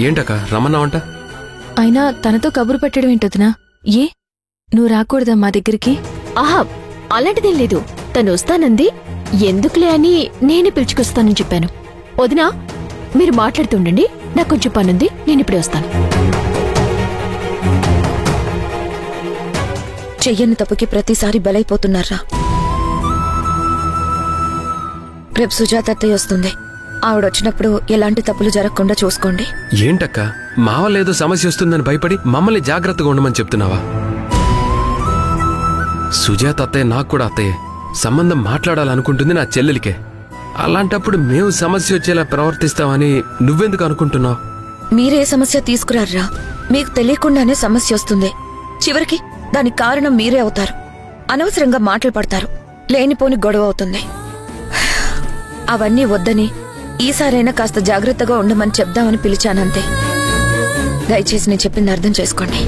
ఏంటక్క రమ్మన్నావంట? అయినా తనతో కబురు పెట్టడం ఏంటొదినా? ఏ నువ్వు రాకూడదా మా దగ్గరికి? ఆహా, అలాంటిదేం లేదు. తను వస్తానంది, ఎందుకులే అని నేనే పిలుచుకొస్తానని చెప్పాను. వదినా, మీరు మాట్లాడుతుండండి, నాకు కొంచెం పనుంది, నేనిప్పుడే వస్తాను. చెయ్యని తప్పుకి ప్రతిసారి బలైపోతున్నారా? రేపు సుజాత అత్తయ్య వస్తుంది. ఆవిడొచ్చినప్పుడు ఎలాంటి తప్పులు జరగకుండా చూసుకోండి. ఏంటక్క, మా వల్ల ఏదో సమస్య వస్తుందని భయపడి మమ్మల్ని జాగ్రత్తగా ఉండమని చెప్తున్నావా? సుజాత అత్తయ్య నాకు కూడా అత్తయ్య. సంబంధం మాట్లాడాలనుకుంటుంది నా చెల్లెలికే. అలాంటప్పుడు మేము సమస్య వచ్చేలా ప్రవర్తిస్తామని నువ్వెందుకు అనుకుంటున్నావు? మీరే సమస్య తీసుకురారా? మీకు తెలియకుండానే సమస్య వస్తుంది. చివరికి దానికి కారణం మీరే అవుతారు. అనవసరంగా మాటలు పడతారు. లేనిపోని గొడవ అవుతుంది. అవన్నీ వద్దని ఈసారైనా కాస్త జాగ్రత్తగా ఉండమని చెప్దామని పిలిచానంతే. దయచేసి నేను చెప్పింది అర్థం చేసుకోండి.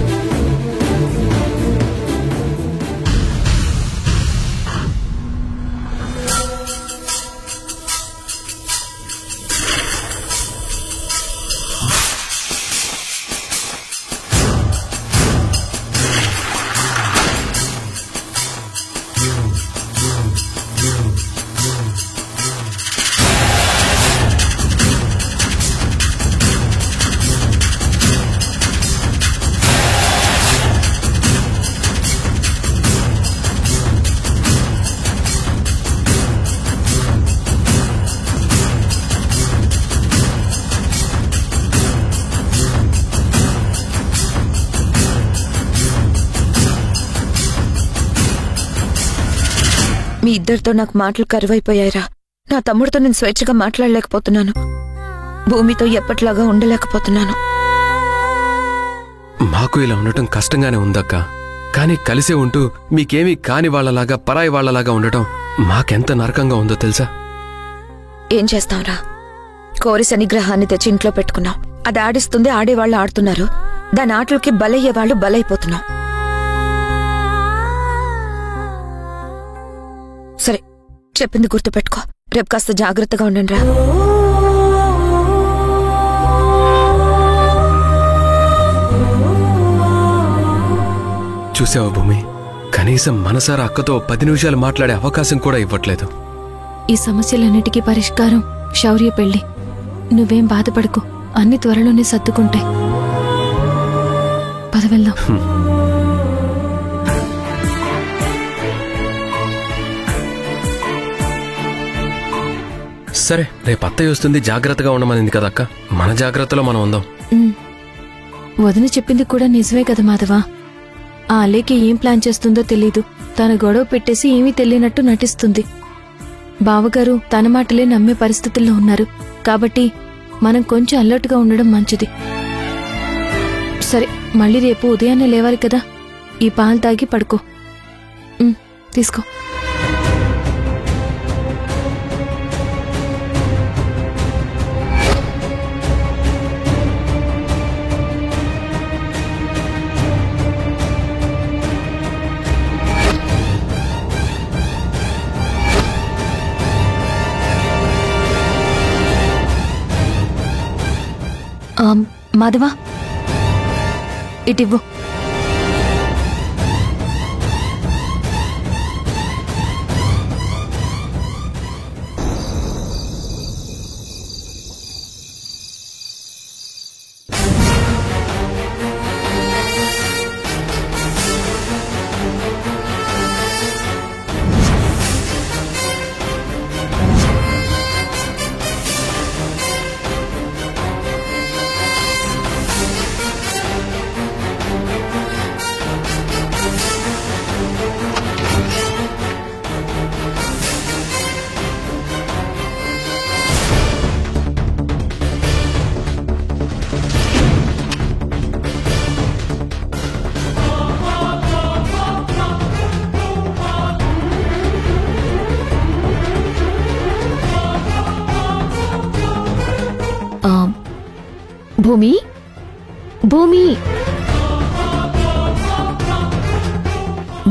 మీ ఇద్దరితో నాకు మాటలు కరువైపోయారా? నా తమ్ముడితో నేను స్వేచ్ఛగా మాట్లాడలేకపోతున్నాను. భూమితో ఎప్పట్లాగా ఉండలేకపోతున్నాను. మాకు ఇలా ఉండటం కష్టంగానే ఉందక్క. కానీ కలిసే ఉంటూ మీకేమీ కాని వాళ్లలాగా పరాయి వాళ్లలాగా ఉండటం మాకెంత నరకంగా ఉందో తెలుసా? ఏం చేస్తాంరా? కోరి శనిగ్రహాన్ని తెచ్చి ఇంట్లో పెట్టుకున్నాం. అది ఆడిస్తుంది, ఆడేవాళ్లు ఆడుతున్నారు. దాని ఆటలకి బలయ్యేవాళ్లు బలైపోతున్నాం. సరే, చెప్పింది గుర్తుపెట్టుకో. రేపు కాస్త జాగ్రత్తగా ఉండండిరా. చూసావా భూమి, కనీసం మనసారా అక్కతో 10 నిమిషాలు మాట్లాడే అవకాశం కూడా ఇవ్వట్లేదు. ఈ సమస్యలన్నిటికీ పరిష్కారం శౌర్య పెళ్లి. నువ్వేం బాధపడకు, అన్ని త్వరలోనే సర్దుకుంటాయి. పద వెళ్దాం. సరే, రేపు అత్తయ్య వస్తుంది, జాగ్రత్తగా ఉండమనింది కదక్క. మన జాగ్రత్తలో మనం ఉందాం. వదిన చెప్పింది కూడా నిజమే కదా మాధవా. ఆ అలేకి ఏం ప్లాన్ చేస్తుందో తెలీదు. తన గొడవ పెట్టేసి ఏమీ తెలియనట్టు నటిస్తుంది. బావగారు తన మాటలే నమ్మే పరిస్థితుల్లో ఉన్నారు. కాబట్టి మనం కొంచెం అలర్ట్గా ఉండడం మంచిది. సరే, మళ్ళీ రేపు ఉదయాన్నే లేవాలి కదా. ఈ పాలు తాగి పడుకో. తీసుకో. మాధవా, ఇటివ్వు. భూమి, భూమి,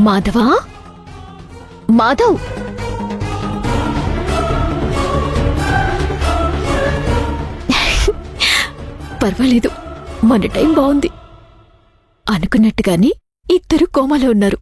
మాధవా, మాధవ్, పర్వాలేదు, మన టైం బాగుంది. అనుకున్నట్టుగానే ఇద్దరు కోమాలో ఉన్నారు.